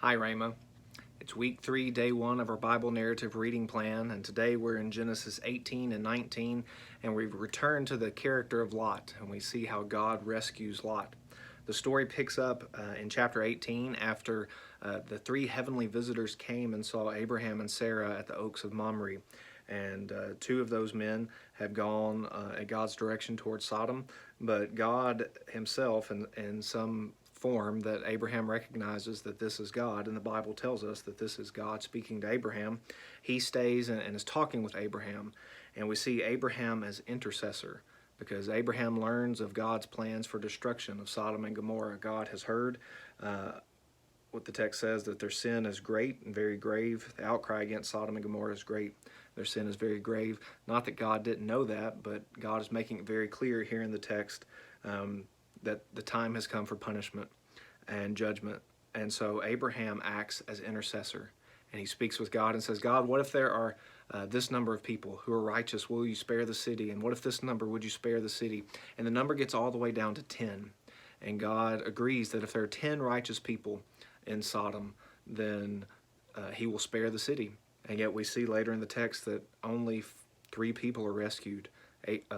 Hi, Rama. It's week 3, day 1 of our Bible narrative reading plan, and today we're in Genesis 18 and 19, and we've returned to the character of Lot, and we see how God rescues Lot. The story picks up in chapter 18 after the 3 heavenly visitors came and saw Abraham and Sarah at the Oaks of Mamre. And 2 of those men had gone in God's direction towards Sodom, but God himself, in some form that Abraham recognizes that this is God, and the Bible tells us that this is God speaking to Abraham. He stays and is talking with Abraham, and we see Abraham as intercessor because Abraham learns of God's plans for destruction of Sodom and Gomorrah. God has heard what the text says, that their sin is great and very grave. The outcry against Sodom and Gomorrah is great. Their sin is very grave. Not that God didn't know that, but God is making it very clear here in the text that the time has come for punishment and judgment. And so Abraham acts as intercessor, and he speaks with God and says, God, what if there are this number of people who are righteous? Will you spare the city? And what if this number, would you spare the city? And the number gets all the way down to 10. And God agrees that if there are 10 righteous people in Sodom, then he will spare the city. And yet we see later in the text that only 3 people are rescued,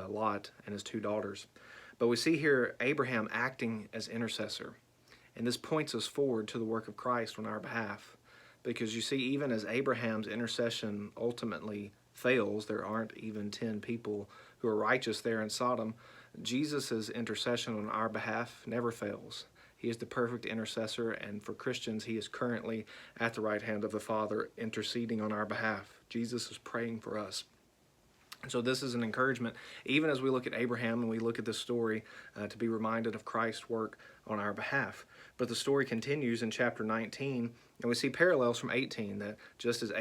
Lot and his 2 daughters. But we see here Abraham acting as intercessor. And this points us forward to the work of Christ on our behalf. Because you see, even as Abraham's intercession ultimately fails, there aren't even 10 people who are righteous there in Sodom, Jesus' intercession on our behalf never fails. He is the perfect intercessor, and for Christians, he is currently at the right hand of the Father interceding on our behalf. Jesus is praying for us. So this is an encouragement, even as we look at Abraham and we look at this story, to be reminded of Christ's work on our behalf. But the story continues in chapter 19, and we see parallels from 18, that just as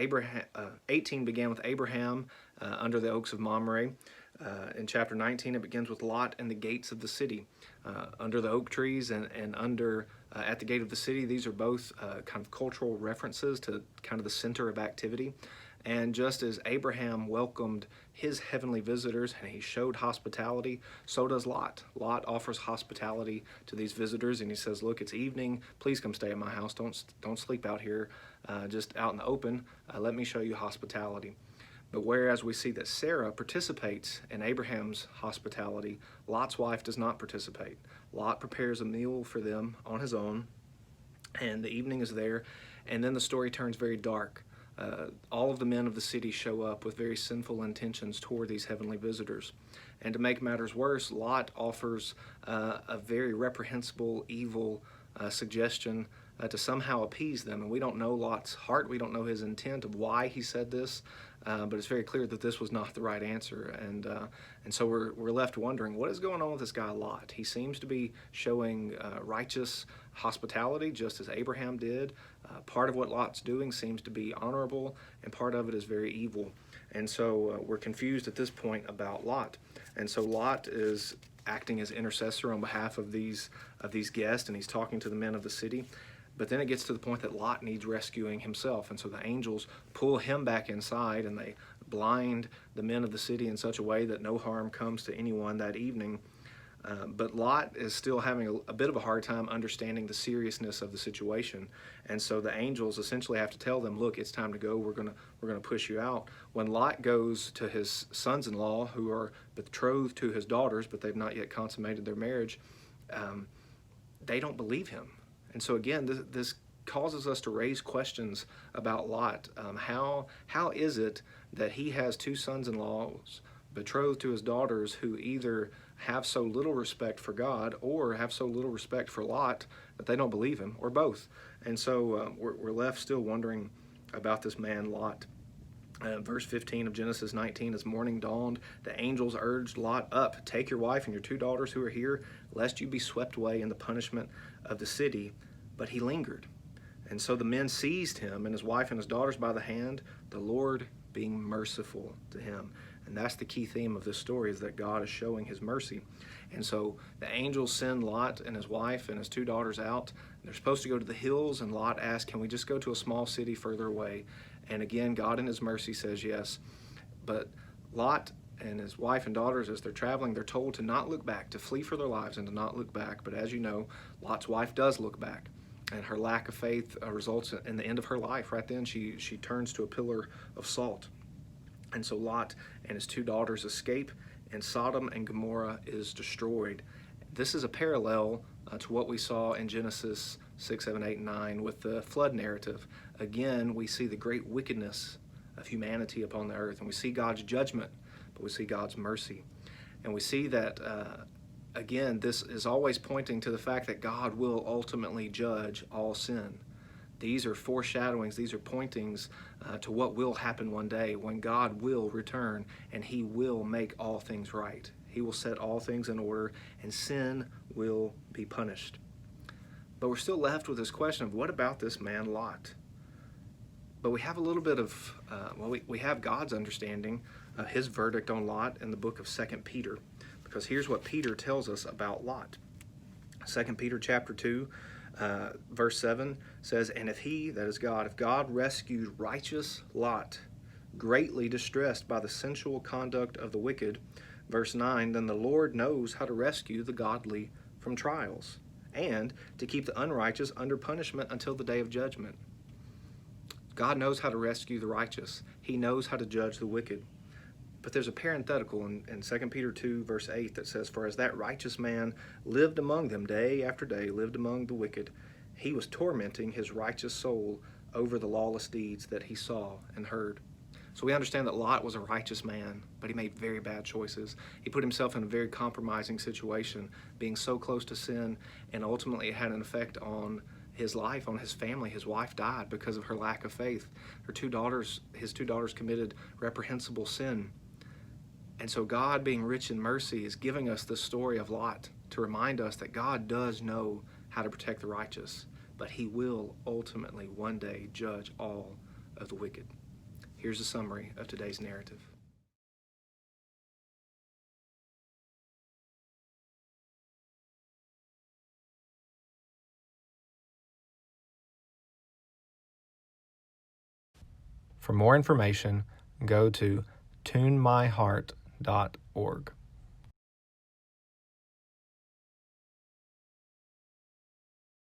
18 began with Abraham under the oaks of Mamre, in chapter 19 it begins with Lot and the gates of the city. Under the oak trees and under at the gate of the city, these are both kind of cultural references to kind of the center of activity. And just as Abraham welcomed his heavenly visitors and he showed hospitality, so does Lot. Lot offers hospitality to these visitors, and he says, look, it's evening. Please come stay at my house. Don't sleep out here just out in the open. Let me show you hospitality. But whereas we see that Sarah participates in Abraham's hospitality, Lot's wife does not participate. Lot prepares a meal for them on his own, and the evening is there, and then the story turns very dark. All of the men of the city show up with very sinful intentions toward these heavenly visitors. And to make matters worse, Lot offers a very reprehensible, evil suggestion to somehow appease them. And we don't know Lot's heart. We don't know his intent of why he said this. But it's very clear that this was not the right answer. And so we're left wondering, what is going on with this guy Lot? He seems to be showing righteous hospitality, just as Abraham did. Part of what Lot's doing seems to be honorable, and part of it is very evil. And so we're confused at this point about Lot. And so Lot is acting as intercessor on behalf of these guests, and he's talking to the men of the city. But then it gets to the point that Lot needs rescuing himself, and so the angels pull him back inside, and they blind the men of the city in such a way that no harm comes to anyone that evening. But Lot is still having a bit of a hard time understanding the seriousness of the situation, and so the angels essentially have to tell them, look, it's time to go. We're gonna push you out. When Lot goes to his sons-in-law, who are betrothed to his daughters, but they've not yet consummated their marriage, they don't believe him. And so again, this causes us to raise questions about Lot. How is it that he has 2 sons-in-laws betrothed to his daughters who either have so little respect for God or have so little respect for Lot that they don't believe him, or both? And so we're left still wondering about this man Lot. Verse 15 of Genesis 19, as morning dawned, the angels urged Lot, up, take your wife and your 2 daughters who are here, lest you be swept away in the punishment of the city. But he lingered. And so the men seized him and his wife and his daughters by the hand, the Lord being merciful to him. And that's the key theme of this story, is that God is showing his mercy. And so the angels send Lot and his wife and his 2 daughters out. They're supposed to go to the hills, and Lot asks, can we just go to a small city further away? And again, God in his mercy says yes. But Lot and his wife and daughters, as they're traveling, they're told to not look back, to flee for their lives and to not look back. But as you know, Lot's wife does look back. And her lack of faith results in the end of her life. Right then, she turns to a pillar of salt. And so Lot and his two daughters escape, and Sodom and Gomorrah is destroyed. This is a parallel to what we saw in Genesis 6, 7, 8, and 9 with the flood narrative. Again, we see the great wickedness of humanity upon the earth, and we see God's judgment, but we see God's mercy. And we see that, again, this is always pointing to the fact that God will ultimately judge all sin. These are foreshadowings, these are pointings to what will happen one day when God will return and he will make all things right. He will set all things in order and sin will be punished. But we're still left with this question of what about this man Lot? But we have a little bit of, we have God's understanding of his verdict on Lot in the book of 2 Peter, because here's what Peter tells us about Lot. 2 Peter chapter 2, verse 7 says, "And if he, that is God, if God rescued righteous Lot, greatly distressed by the sensual conduct of the wicked," verse 9, "then the Lord knows how to rescue the godly from trials, and to keep the unrighteous under punishment until the day of judgment." God knows how to rescue the righteous. He knows how to judge the wicked. But there's a parenthetical in 2 Peter 2, verse 8 that says, "For as that righteous man lived among them day after day, lived among the wicked, he was tormenting his righteous soul over the lawless deeds that he saw and heard." So we understand that Lot was a righteous man, but he made very bad choices. He put himself in a very compromising situation, being so close to sin, and ultimately it had an effect on his life, on his family. His wife died because of her lack of faith. His two daughters committed reprehensible sin. And so God, being rich in mercy, is giving us the story of Lot to remind us that God does know how to protect the righteous, but he will ultimately one day judge all of the wicked. Here's a summary of today's narrative. For more information, go to tunemyheart.org.